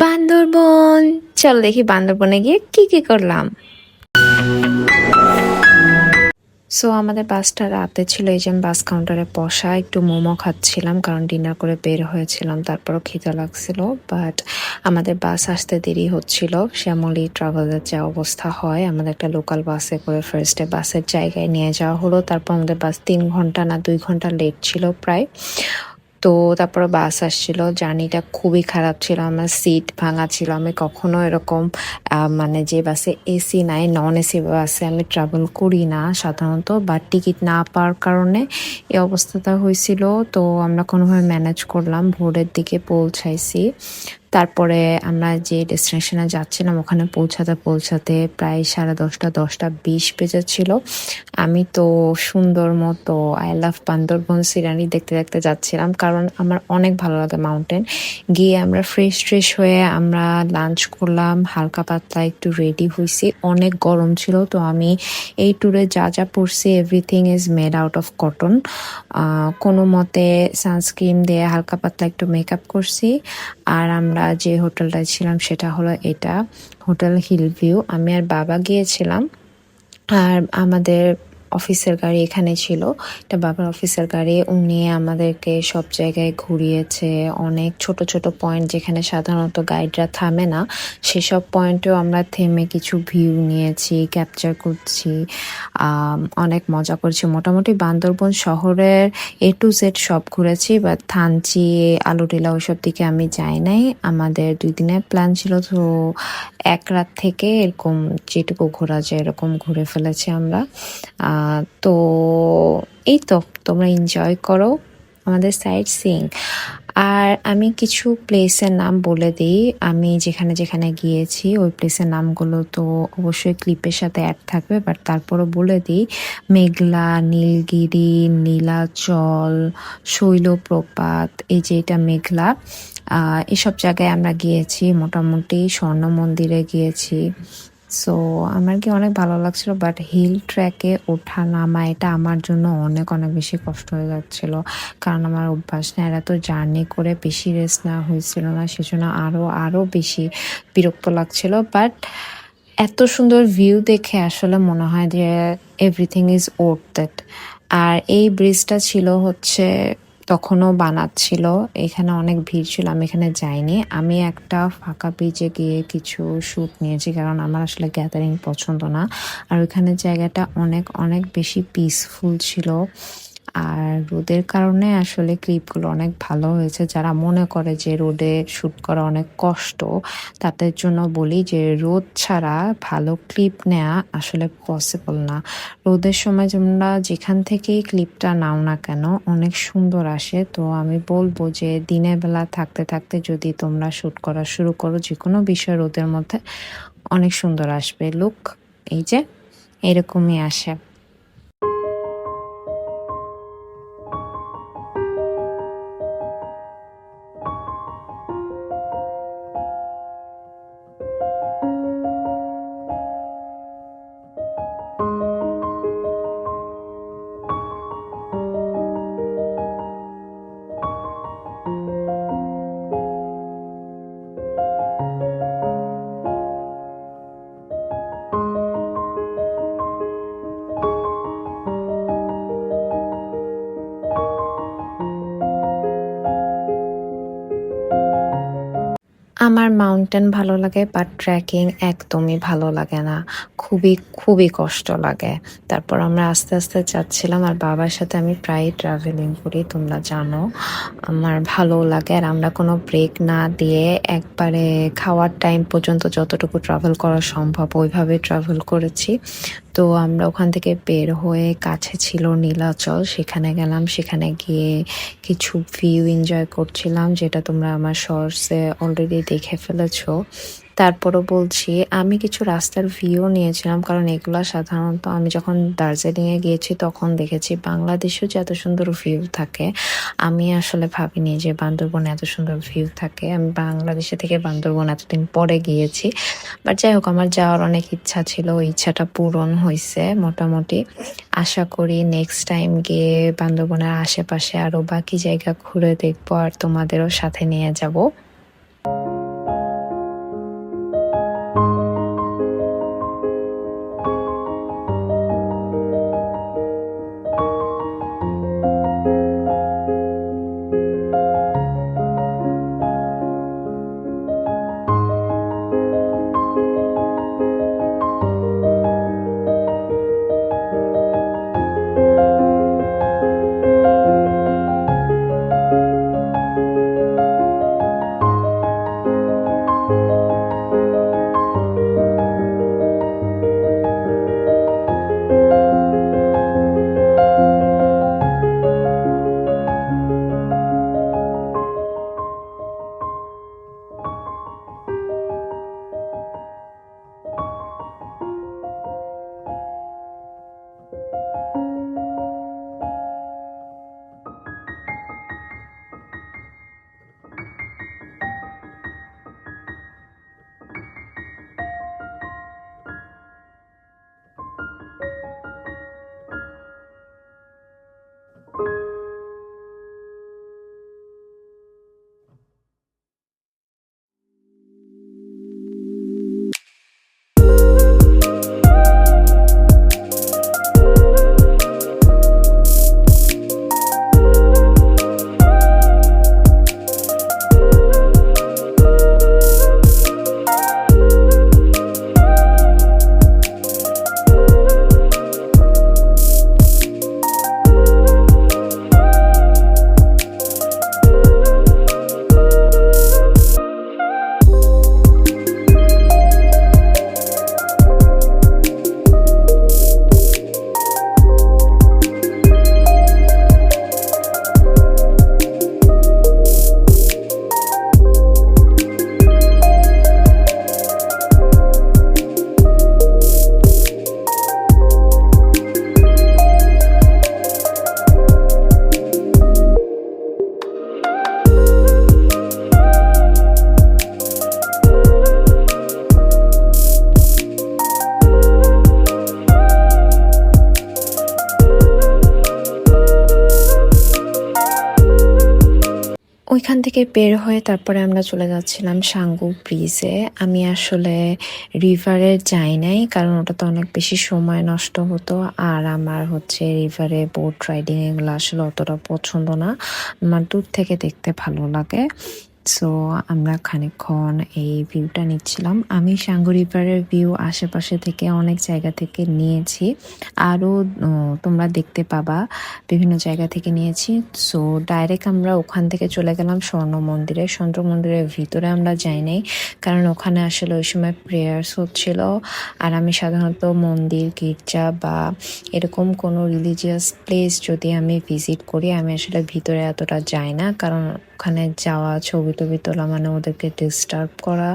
বান্দরবন। চল দেখি বান্দরবনে গিয়ে কি কি করলাম। সো আমাদের বাসটা রাতে ছিল, এই যে আমি বাস কাউন্টারে বসা একটু মোমো খাচ্ছিলাম কারণ ডিনার করে বের হয়েছিলাম, তারপরও খিদে লাগছিল। বাট আমাদের বাস আসতে দেরি হচ্ছিল। শ্যামলী ট্রাভেলের যে অবস্থা হয়, আমাদের একটা লোকাল বাসে করে ফার্স্টে বাসের জায়গায় নিয়ে যাওয়া হলো। তারপর আমাদের বাস 3 ঘন্টা না 2 ঘন্টা লেট ছিল প্রায়। তো তারপরে বাস আসছিল, জার্নিটা খুবই খারাপ ছিল, আমার সিট ভাঙা ছিল। আমি কখনো এরকম মানে যে বাসে এসি নাই, নন এসি বাসে আমি ট্রাভেল করি না সাধারণত, বা টিকিট না পাওয়ার কারণে এই অবস্থাটা হয়েছিল। তো আমরা কোনোভাবে ম্যানেজ করলাম, ভোরের দিকে পৌঁছাইছি। তারপরে আমরা যে ডেস্টিনেশনে যাচ্ছিলাম ওখানে পৌঁছাতে পৌঁছাতে প্রায় 10:30 10:20 বেজেছিল। আমি তো সুন্দর মতো আই লাভ বান্দরবন সিনারি দেখতে দেখতে যাচ্ছিলাম, কারণ আমার অনেক ভালো লাগে মাউন্টেন। গিয়ে আমরা ফ্রেশ হয়ে আমরা লাঞ্চ করলাম, হালকা পাতলা একটু রেডি হয়েছি। অনেক গরম ছিল, তো আমি এই ট্যুরে যা যা পরছি everything is made out of cotton. কোনো মতে সানস্ক্রিন দিয়ে হালকা পাতলা একটু মেকআপ করছি। আর আমরা যে হোটেলটায় ছিলাম সেটা হলো এটা, হোটেল হিল ভিউ। আমি আর বাবা গিয়েছিলাম, আর আমাদের অফিসের গাড়ি এখানে ছিল। এটা বাবার অফিসের গাড়ি, উনি আমাদেরকে সব জায়গায় ঘুরিয়েছে। অনেক ছোট ছোট পয়েন্ট যেখানে সাধারণত গাইডরা থামে না, সেসব পয়েন্টেও আমরা থেমে কিছু ভিউ নিয়েছি, ক্যাপচার করছি। অনেক মজা করছি। মোটামুটি বান্দরবন শহরের A to Z সব ঘুরেছি, বাট থানচি, আলুটিলা ওইসব দিকে আমি যাই নাই। আমাদের 2 দিনের প্ল্যান ছিল, তো এক রাত থেকে এরকম যেটুকু ঘোরা যায় এরকম ঘুরে ফেলেছি আমরা। তো এই তো, তোমরা এনজয় করো আমাদের সাইট সিইং। আর আমি কিছু প্লেসের নাম বলে দিই, আমি যেখানে যেখানে গিয়েছি ওই প্লেসের নামগুলো তো অবশ্যই ক্লিপের সাথে অ্যাড থাকবে, বাট তারপরও বলে দিই। মেঘলা, নীলগিরি, নীলাচল, শৈলপ্রপাত, এই যে এটা মেঘলা, এসব জায়গায় আমরা গিয়েছি। মোটামুটি স্বর্ণ মন্দিরে গিয়েছি। সো আমার কি অনেক ভালো লাগছিল, বাট হিল ট্র্যাকে ওঠা নামা এটা আমার জন্য অনেক অনেক বেশি কষ্ট হয়ে যাচ্ছিল, কারণ আমার অভ্যাস না। এরা তো জার্নি করে বেশি রেস্ট নেওয়া হয়েছিল না, সেজন্য আরো বেশি বিরক্ত লাগছিল। বাট এত সুন্দর ভিউ দেখে আসলে মনে হয় যে এভরিথিং ইজ ওর্থ ইট। আর এই ব্রিজটা ছিল হচ্ছে তখনও বানাচ্ছিল, এখানে অনেক ভিড় ছিল, আমি এখানে যাইনি। আমি একটা ফাঁকা ব্রিজে গিয়ে কিছু শ্যুট নিয়েছি, কারণ আমার আসলে গ্যাদারিং পছন্দ না। আর ওইখানে জায়গাটা অনেক অনেক বেশি পিসফুল ছিল। আর রোদের কারণে আসলে ক্লিপগুলো অনেক ভালো হয়েছে। যারা মনে করে যে রোদে শ্যুট করা অনেক কষ্ট, তাদের জন্য বলি যে রোদ ছাড়া ভালো ক্লিপ নেওয়া আসলে পসিবল না। রোদের সময় তোমরা যেখান থেকেই ক্লিপটা নাও না কেন অনেক সুন্দর আসে। তো আমি বলবো যে দিনের বেলা থাকতে থাকতে যদি তোমরা শ্যুট করা শুরু করো যে কোনো বিষয়, রোদের মধ্যে অনেক সুন্দর আসবে লুক। এই যে এরকমই আসে। আমার মাউন্টেন ভালো লাগে, বাট ট্রেকিং একদমই ভালো লাগে না। খুবই খুবই কষ্ট লাগে। তারপর আমরা আস্তে আস্তে যাচ্ছিলাম, আর বাবার সাথে আমি প্রায় ট্রাভেলিং করি, তোমরা জানো আমার ভালো লাগে। আর আমরা কোনো ব্রেক না দিয়ে একবারে খাওয়ার টাইম পর্যন্ত যতটুকু ট্রাভেল করা সম্ভব ওইভাবে ট্রাভেল করেছি। তো আমরা ওখান থেকে বের হয়ে কাছে ছিল নীলাচল, সেখানে গেলাম। সেখানে গিয়ে কিছু ভিউ এনজয় করছিলাম, যেটা তোমরা আমার শর্টসে অলরেডি দেখে ফেলেছো। তারপরও বলছি, আমি কিছু রাস্তার ভিউ নিয়েছিলাম, কারণ এগুলা সাধারণত আমি যখন দার্জিলিংয়ে গিয়েছি তখন দেখেছি। বাংলাদেশেও যে এত সুন্দর ভিউ থাকে আমি আসলে ভাবিনি যে বান্দরবনে এত সুন্দর ভিউ থাকে। আমি বাংলাদেশে থেকে বান্দরবন এতদিন পরে গিয়েছি, বাট যাই হোক আমার যাওয়ার অনেক ইচ্ছা ছিল, ওই ইচ্ছাটা পূরণ হয়েছে মোটামুটি। আশা করি নেক্সট টাইম গিয়ে বান্দরবনের আশেপাশে আরো বাকি জায়গা ঘুরে দেখবো, আর তোমাদেরও সাথে নিয়ে যাব। থেকে বের হয়ে তারপরে আমরা চলে যাচ্ছিলাম সাঙ্গু ব্রিজে। আমি আসলে রিভারে যাই নাই কারণ ওটাতে অনেক বেশি সময় নষ্ট হতো। আর আমার হচ্ছে রিভারে বোট রাইডিং এগুলো আসলে অতটা পছন্দ না। আমার দূর থেকে দেখতে ভালো লাগে। সো আমরা খানিকক্ষণ এই ভিউটা নিচ্ছিলাম। আমি সাঙ্গু রিভারের ভিউ আশেপাশে থেকে অনেক জায়গা থেকে নিয়েছি। আরও তোমরা দেখতে পাবা বিভিন্ন জায়গা থেকে নিয়েছি। সো ডাইরেক্ট আমরা ওখান থেকে চলে গেলাম স্বর্ণ মন্দিরে। স্বর্ণ মন্দিরের ভিতরে আমরা যাই নাই কারণ ওখানে আসলে ওই সময় প্রেয়ার্স হচ্ছিল। আর আমি সাধারণত মন্দির, গির্জা বা এরকম কোনো রিলিজিয়াস প্লেস যদি আমি ভিজিট করি, আমি আসলে ভিতরে এতটা যাই না কারণ ওখানে যাওয়া, ছবি টবি তোলা মানে ওদেরকে ডিস্টার্ব করা।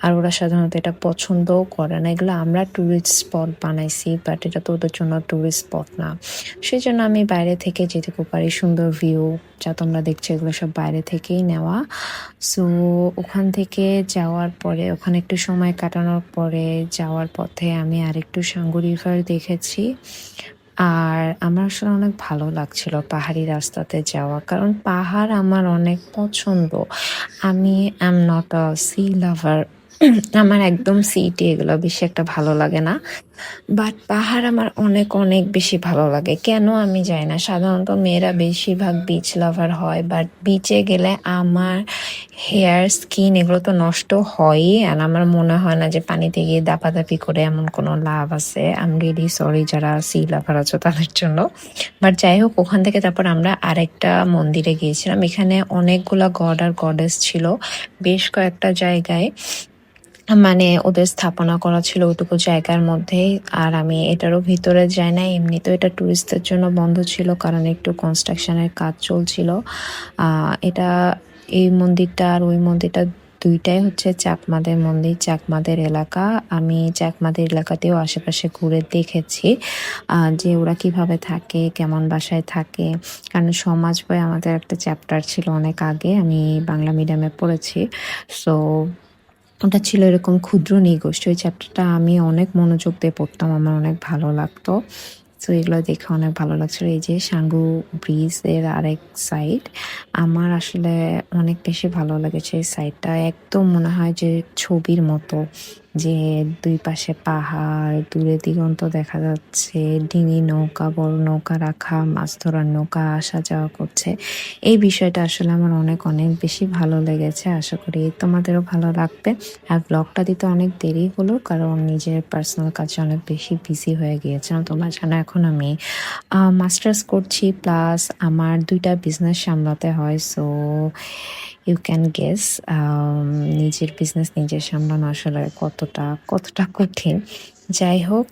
আর ওরা সাধারণত এটা পছন্দও করে না। এগুলো আমরা ট্যুরিস্ট স্পট বানাইছি, বাট এটা তো ওদের জন্য ট্যুরিস্ট স্পট না। সেই জন্য আমি বাইরে থেকে যেটুকু পারি সুন্দর ভিউ যা তোমরা দেখছো এগুলো সব বাইরে থেকেই নেওয়া। সো ওখান থেকে যাওয়ার পরে, ওখানে একটু সময় কাটানোর পরে যাওয়ার পথে আমি আরেকটু সাঙ্গু রিভার দেখেছি। আর আমার আসলে অনেক ভালো লাগছিল পাহাড়ি রাস্তাতে যাওয়া, কারণ পাহাড় আমার অনেক পছন্দ। আমি অ্যাম নট আ সি লাভার। আমার একদম সিটি এগুলো বেশি একটা ভালো লাগে না। বাট পাহাড় আমার অনেক অনেক বেশি ভালো লাগে। কেন আমি জানি না। সাধারণত মেয়েরা বেশিরভাগ বিচ লাভার হয়, বাট বিচে গেলে আমার হেয়ার, স্কিন এগুলো তো নষ্ট হয়ই। আর আমার মনে হয় না যে পানিতে গিয়ে দাপাদাপি করে এমন কোনো লাভ আছে। আই এম রিয়েলি সরি যারা সি লাভার আছো তাদের জন্য। বাট যাই হোক, ওখান থেকে তারপর আমরা আরেকটা মন্দিরে গিয়েছিলাম। এখানে অনেকগুলা গড আর গডেস ছিল বেশ কয়েকটা জায়গায়, মানে ওদের স্থাপনা করা ছিল ওইটুকু জায়গার মধ্যেই। আর আমি এটারও ভিতরে যাই না। এমনিতেও এটা টুরিস্টদের জন্য বন্ধ ছিল কারণ একটু কনস্ট্রাকশনের কাজ চলছিল। এটা, এই মন্দিরটা আর ওই মন্দিরটা দুইটাই হচ্ছে চাকমাদের মন্দির, চাকমাদের এলাকা। আমি চাকমাদের এলাকাতেও আশেপাশে ঘুরে দেখেছি যে ওরা কিভাবে থাকে, কেমন বাসায় থাকে। কারণ সমাজ বই আমাদের একটা চ্যাপ্টার ছিল অনেক আগে, আমি বাংলা মিডিয়ামে পড়েছি। সো ওটা ছিল এরকম ক্ষুদ্র নৃগোষ্ঠী। ওই চ্যাপ্টারটা আমি অনেক মনোযোগ দিয়ে পড়তাম, আমার অনেক ভালো লাগতো। সো এগুলো দেখে অনেক ভালো লাগছিল। এই যে সাঙ্গু ব্রিজের আরেক সাইড আমার আসলে অনেক বেশি ভালো লেগেছে। এই সাইডটা একদম মনে হয় যে ছবির মতো, যে দুই পাশে পাহাড়, দূরে দিগন্ত দেখা যাচ্ছে, ডিঙি নৌকা, বড় নৌকা রাখা, মাছ ধরার নৌকা আসা যাওয়া করছে। এই বিষয়টা আসলে আমার অনেক অনেক বেশি ভালো লেগেছে। আশা করি তোমাদেরও ভালো লাগবে। আর ব্লগটা দিতে অনেক দেরি হলো কারণ নিজের পার্সোনাল কাজে অনেক বেশি বিজি হয়ে গিয়েছিলাম। তোমরা জানো এখন আমি মাস্টার্স করছি, প্লাস আমার দুইটা বিজনেস সামলাতে হয়। সো ইউ ক্যান গেস নিজের বিজনেস নিজের সামলানো আসলে কতটা কতটা কঠিন। যাই হোক,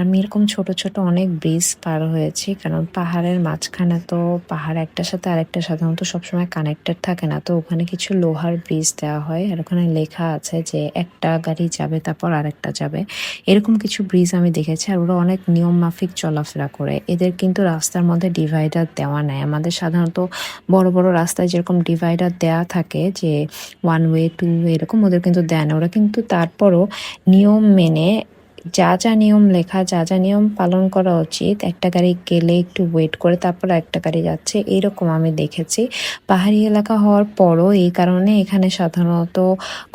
আমি এরকম ছোট ছোট অনেক ব্রিজ পার হয়েছি কারণ পাহাড়ের মাঝখানে তো পাহাড় একটার সাথে আরেকটা সাধারণত সবসময় কানেক্টেড থাকে না। তো ওখানে কিছু লোহার ব্রিজ দেওয়া হয় আর ওখানে লেখা আছে যে একটা গাড়ি যাবে তারপর আরেকটা যাবে, এরকম কিছু ব্রিজ আমি দেখেছি। আর ওরা অনেক নিয়ম মাফিক চলাফেরা করে। এদের কিন্তু রাস্তার মধ্যে ডিভাইডার দেওয়া নেই। আমাদের সাধারণত বড় বড় রাস্তায় যেরকম ডিভাইডার দেওয়া থাকে যে ওয়ান ওয়ে, টু ওয়ে, এরকম ওদের কিন্তু দেয় না। ওরা কিন্তু তারপরও নিয়ম মেনে যা যা নিয়ম লেখা, যা যা নিয়ম পালন করা উচিত, একটা গাড়ি গেলে একটু ওয়েট করে তারপর একটা গাড়ি যাচ্ছে, এরকম আমি দেখেছি। পাহাড়ি এলাকা হওয়ার পরও এই কারণে এখানে সাধারণত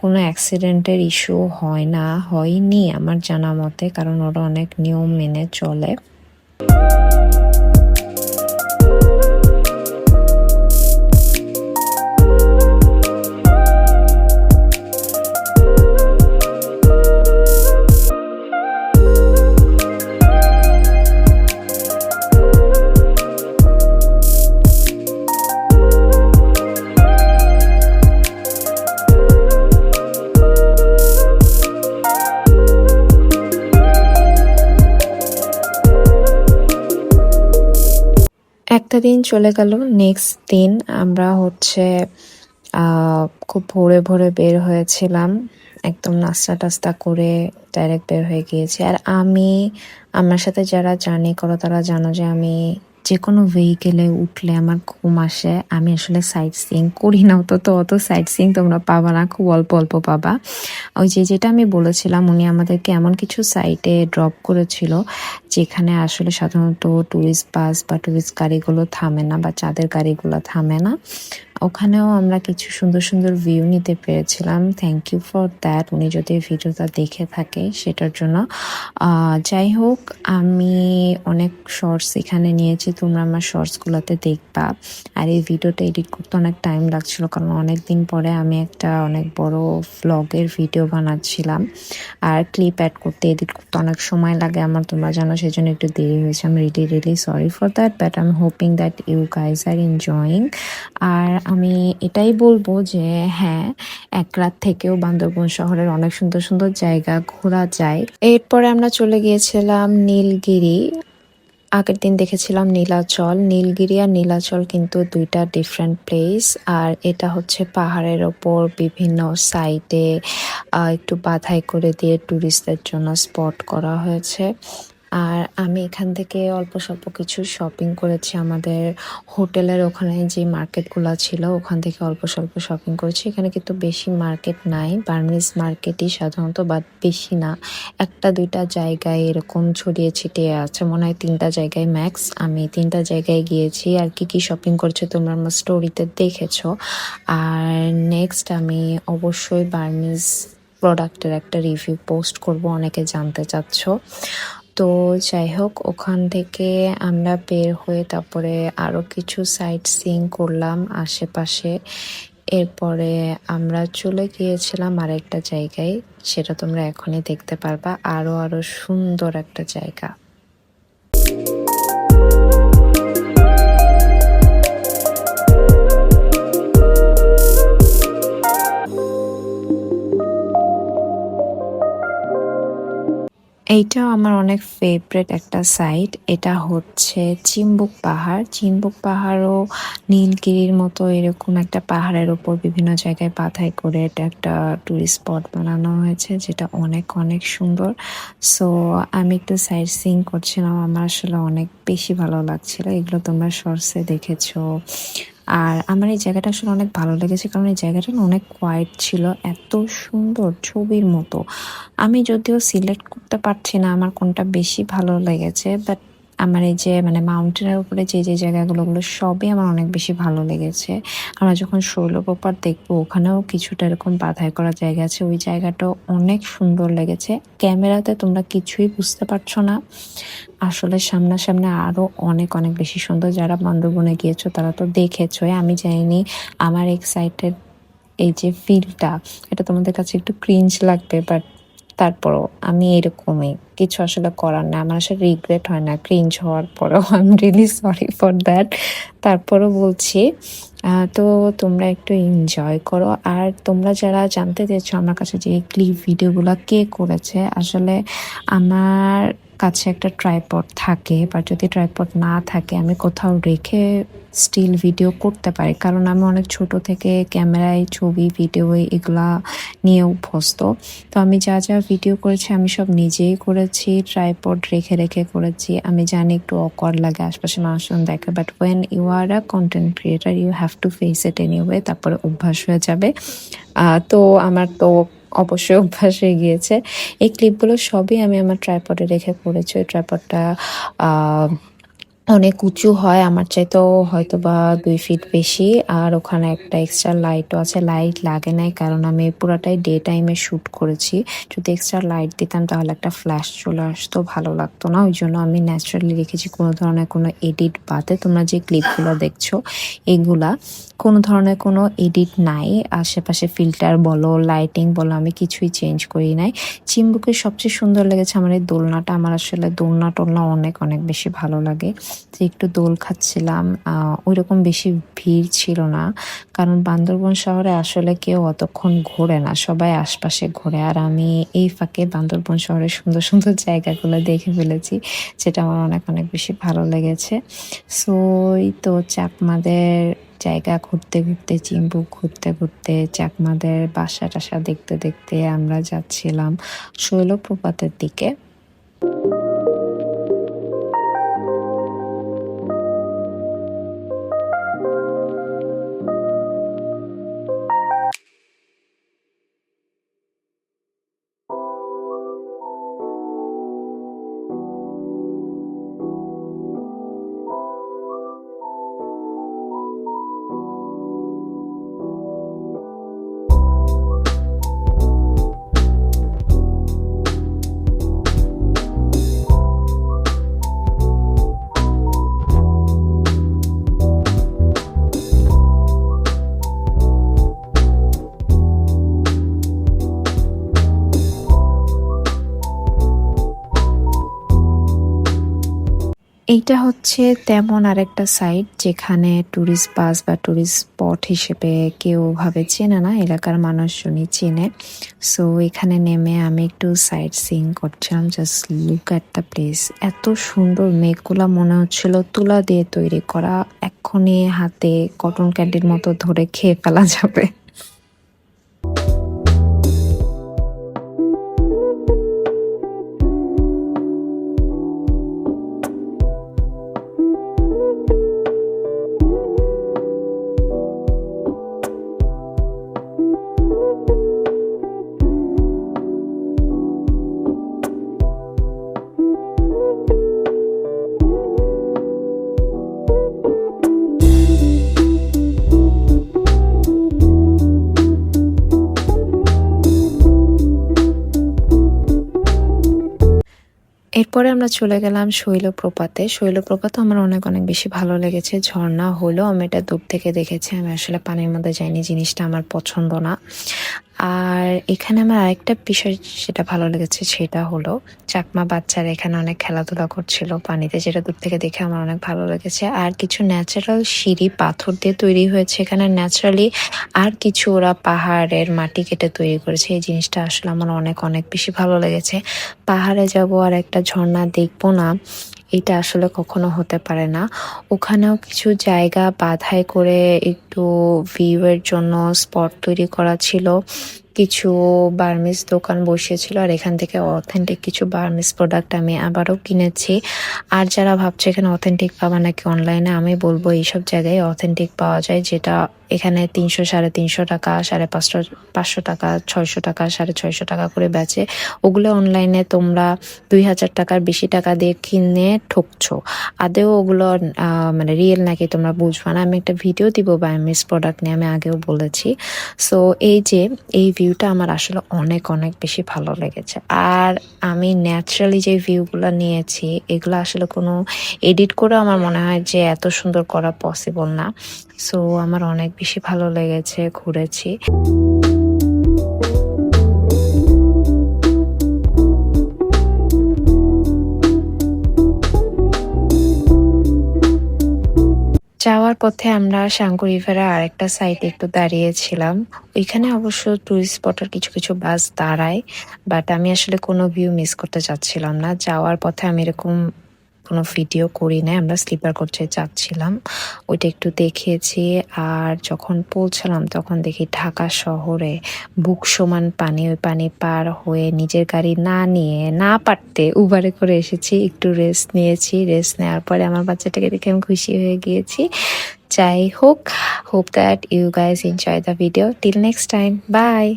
কোনো অ্যাক্সিডেন্টের ইস্যু হয় না, হয়নি আমার জানা মতে, কারণ ওরা অনেক নিয়ম মেনে চলে। একটা দিন চলে গেল। নেক্সট দিন আমরা হচ্ছে খুব ভোরে ভোরে বের হয়েছিলাম, একদম নাস্তা টাস্তা করে ডাইরেক্ট বের হয়ে গিয়েছি। আর আমি, আমার সাথে যারা জার্নি করো তারা জানো যে আমি যে কোনো ভেহিকেলে উঠলে আমার ঘুম আসে। আমি আসলে সাইট সিইং করি না, তো অত সাইট সিইং তোমরা পাবা না, খুব অল্প অল্প পাবা। ওই যে যেটা আমি বলেছিলাম, উনি আমাদেরকে এমন কিছু সাইটে ড্রপ করেছিল যেখানে আসলে সাধারণত ট্যুরিস্ট বাস বা ট্যুরিস্ট গাড়িগুলো থামে না বা চাঁদের গাড়িগুলো থামে না। ওখানেও আমরা কিছু সুন্দর, সুন্দর ভিউ নিতে পেরেছিলাম। Thank you for that. উনি যদি ভিডিওটা দেখে থাকে সেটার জন্য। যাই হোক, আমি অনেক শর্টস এখানে নিয়েছি। তোমরা আমার শর্টসগুলোতে দেখবা। আর এই ভিডিওটা এডিট করতে অনেক টাইম লাগছিল, কারণ অনেকদিন পরে আমি একটা অনেক বড় ভ্লগের ভিডিও বানাচ্ছিলাম। আর ক্লিপ অ্যাড করতে, এডিট করতে অনেক সময় লাগে আমার, তোমরা জানো, সেজন্য একটু দেরি হয়েছে। I am really sorry for that, but I am hoping that you guys are enjoying. আর আমি এটাই বলবো যে হ্যাঁ, এক রাত থেকেও বান্দরবন শহরের অনেক সুন্দর সুন্দর জায়গা ঘোরা যায়। এরপরে আমরা চলে গিয়েছিলাম নীলগিরি। আগের দিন দেখেছিলাম নীলাচল। নীলগিরি আর নীলাচল কিন্তু দুইটা ডিফারেন্ট প্লেস। আর এটা হচ্ছে পাহাড়ের ওপর বিভিন্ন সাইডে একটু বাধাই করে দিয়ে ট্যুরিস্টদের জন্য স্পট করা হয়েছে। আর আমি এখান থেকে অল্প স্বল্প কিছু শপিং করেছি। আমাদের হোটেলের ওখানে যে মার্কেটগুলো ছিল ওখান থেকে অল্প স্বল্প শপিং করেছি। এখানে কিন্তু বেশি মার্কেট নাই, বার্মিজ মার্কেটই সাধারণত, বাট বেশি না, একটা দুইটা জায়গায় এরকম ছড়িয়ে ছিটিয়ে আছে, মনে হয় 3টা জায়গায় ম্যাক্স। আমি 3টা জায়গায় গিয়েছি। আর কি কি শপিং করছে তোমরা আমার স্টোরিতে দেখেছো। আর নেক্সট আমি অবশ্যই বার্মিজ প্রোডাক্টের একটা রিভিউ পোস্ট করব, অনেকে জানতে চাচ্ছ। তো যাই হোক, ওখান থেকে আমরা বের হয়ে তারপরে আরও কিছু সাইট সিইং করলাম আশেপাশে। এরপরে আমরা চলে গিয়েছিলাম আরেকটা জায়গায়, সেটা তোমরা এখনই দেখতে পারবা। আরো সুন্দর একটা জায়গা। এইটাও আমার অনেক ফেভারিট একটা সাইট। এটা হচ্ছে চিম্বুক পাহাড়। চিম্বুক পাহাড়ও নীলগিরির মতো এরকম একটা পাহাড়ের ওপর বিভিন্ন জায়গায় বাধাই করে এটা একটা টুরিস্ট স্পট বানানো হয়েছে, যেটা অনেক অনেক সুন্দর। সো আমি একটু সাইট সিইং করছিলাম, আমার আসলে অনেক বেশি ভালো লাগছিল। এগুলো তোমরা শর্টসে দেখেছো। আর আমার এই জায়গাটা আসলে অনেক ভালো লেগেছে, কারণ এই জায়গাটা না অনেক কোয়াইট ছিল, এত সুন্দর ছবির মতো। আমি যদিও সিলেক্ট করতে পারছি না আমার কোনটা বেশি ভালো লেগেছে, বাট আমার এই যে মানে মাউন্টেনের উপরে যে যে জায়গাগুলো, ওগুলো সবই আমার অনেক বেশি ভালো লেগেছে। আমরা যখন শৈলপ্রপাত দেখবো, ওখানেও কিছুটা এরকম বাধাই করা জায়গা আছে, ওই জায়গাটাও অনেক সুন্দর লেগেছে। ক্যামেরাতে তোমরা কিছুই বুঝতে পারছো না, আসলে সামনাসামনি আরো অনেক অনেক বেশি সুন্দর। যারা বান্দরবনে গিয়েছো তারা তো দেখেছোই, আমি জানি আমার এক্সাইটেড এই যে ফিলটা, এটা তোমাদের কাছে একটু ক্রিঞ্জ লাগবে, বাট তারপরও আমি এরকমই, কিছু আসলে করার না। আমার আসলে রিগ্রেট হয় না ক্রিঞ্জ হওয়ার পরেও। I am really sorry for that. তারপরও বলছি, তো তোমরা একটু এনজয় করো। আর তোমরা যারা জানতে চেয়েছো আমার কাছে যে ক্লিপ ভিডিওগুলো কে করেছে, আসলে আমার কাছে একটা ট্রাইপড থাকে, বা যদি ট্রাইপড না থাকে আমি কোথাও রেখে স্টিল ভিডিও করতে পারি, কারণ আমি অনেক ছোট থেকে ক্যামেরায় ছবি ভিডিও এগুলা নিয়ে অভ্যস্ত। তো আমি যা যা ভিডিও করেছি আমি সব নিজেই করেছি, ট্রাইপড রেখে রেখে করেছি। আমি জানি একটু অকওয়ার্ড লাগে আশপাশে মানুষজন দেখে, but when you are a content creator you have to face it anyway, তারপরে অভ্যাস হয়ে যাবে। তো আমার তো অবশ্যই অভ্যাস হয়ে গিয়েছে। এই ক্লিপগুলো সবই আমি আমার ট্রাইপডে রেখে করেছি। ওই ট্রাইপডটা অনেক উঁচু হয়, আমার চাইতেও হয়তো বা 2 ফিট বেশি। আর ওখানে একটা এক্সট্রা লাইটও আছে, লাইট লাগে নাই কারণ আমি পুরাটাই ডে টাইমে শ্যুট করেছি। যদি এক্সট্রা লাইট দিতাম তাহলে একটা ফ্ল্যাশ চলে আসতো, ভালো লাগতো না। ওই জন্য আমি ন্যাচারালি রেখেছি, কোনো ধরনের কোনো এডিট বাদে। তোমরা যে ক্লিপগুলো দেখছো এগুলা কোনো ধরনের কোনো এডিট নাই, আশেপাশে ফিল্টার বলো লাইটিং বলো আমি কিছুই চেঞ্জ করি নাই। চিম্বুকের সবচেয়ে সুন্দর লেগেছে আমার এই দোলনাটা। আমার আসলে দোলনা টোলনা অনেক অনেক বেশি ভালো লাগে। যে একটু দোল খাচ্ছিলাম, ওইরকম বেশি ভিড় ছিল না, কারণ বান্দরবন শহরে আসলে কেউ অতক্ষণ ঘোরে না, সবাই আশপাশে ঘোরে। আর আমি এই ফাঁকে বান্দরবন শহরের সুন্দর সুন্দর জায়গাগুলো দেখে ফেলেছি, যেটা আমার অনেক অনেক বেশি ভালো লেগেছে। সো এই তো চাকমাদের জায়গা ঘুরতে ঘুরতে, চিম্বুক ঘুরতে ঘুরতে, চাকমাদের বাসা টাসা দেখতে দেখতে আমরা যাচ্ছিলাম শৈলপ্রপাতের দিকে। এইটা হচ্ছে তেমন আরেকটা সাইট যেখানে টুরিস্ট বাস বা টুরিস্ট স্পট হিসেবে কেউ ওভাবে চেনে না, এলাকার মানুষজনই চেনে। সো এখানে নেমে আমি একটু সাইট সিইং করছিলাম। Just look at the place. এত সুন্দর, মেঘগুলা মনে হচ্ছিল তুলা দিয়ে তৈরি করা। এক্ষুনি হাতে কটন ক্যান্ডির মতো ধরে খেয়ে ফেলা যাবে। এরপরে আমরা চলে গেলাম শৈলপ্রপাতে। শৈলপ্রপাতও আমার অনেক, অনেক বেশি ভালো লেগেছে। ঝর্ণা হলেও আমি এটা দূর থেকে দেখেছি। আমি আসলে পানির মধ্যে যাইনি, জিনিসটা আমার পছন্দ না। আর এখানে আমার আরেকটা বিষয় যেটা ভালো লেগেছে সেটা হলো চাকমা বাচ্চারা এখানে অনেক খেলাধুলা করছিল পানিতে, যেটা দূর থেকে দেখে আমার অনেক ভালো লেগেছে। আর কিছু ন্যাচারাল সিঁড়ি পাথর দিয়ে তৈরি হয়েছে এখানে ন্যাচারালি, আর কিছু ওরা পাহাড়ের মাটি কেটে তৈরি করেছে। এই জিনিসটা আসলে আমার অনেক, অনেক বেশি ভালো লেগেছে। পাহাড়ে যাব আর একটা ঝর্ণা দেখবো না, এটা আসলে কখনো হতে পারে না। ওখানেও কিছু জায়গা বাধাই করে একটু ভিউ এর জন্য স্পট তৈরি করা ছিল। কিছু বার্মিজ দোকান বসিয়েছিল, আর এখান থেকে অথেন্টিক কিছু বার্মিজ প্রোডাক্ট আমি আবারও কিনেছি। আর যারা ভাবছে এখানে অথেন্টিক পাবা নাকি অনলাইনে, আমি বলবো এইসব জায়গায় অথেন্টিক পাওয়া যায়। যেটা এখানে 300, 350 টাকা, 550, 500 টাকা, 600 টাকা, 650 টাকা করে বেচে। ওগুলো অনলাইনে তোমরা 2000 টাকার বেশি টাকা দিয়ে কিনে ঠকছো। আদেও ওগুলো মানে রিয়েল নাকি তোমরা বুঝবা না। আমি একটা ভিডিও দিব বায়োমিস প্রোডাক্ট নিয়ে, আমি আগেও বলেছি। সো এই যে এই ভিউটা আমার আসলে অনেক, অনেক বেশি ভালো লেগেছে। আর আমি ন্যাচারালি যে ভিউগুলো নিয়েছি এগুলো আসলে কোনো এডিট করে আমার মনে হয় যে এত সুন্দর করা পসিবল না। সো আমার অনেক বেশি ভালো লেগেছে, ঘুরেছি। যাওয়ার পথে আমরা সাঙ্কু রিভারের আরেকটা সাইডে একটু দাঁড়িয়েছিলাম। ওইখানে অবশ্য টুরিস্ট স্পটের কিছু কিছু বাস দাঁড়ায়, বাট আমি আসলে কোনো ভিউ মিস করতে চাচ্ছিলাম না। যাওয়ার পথে আমি এরকম কোনো ভিডিও করি নাই, আমরা স্লিপার কোচে যাচ্ছিলাম, ওইটা একটু দেখিয়েছি। আর যখন পৌঁছালাম তখন দেখি ঢাকা শহরে বুক সমান পানি। ওই পানি পার হয়ে নিজের গাড়ি না নিয়ে না পারতে উবারে করে এসেছি, একটু রেস্ট নিয়েছি। রেস্ট নেওয়ার পরে আমার বাচ্চাটাকে দেখে আমি খুশি হয়ে গিয়েছি। যাই হোক, hope that you guys enjoy the video. Till next time, by.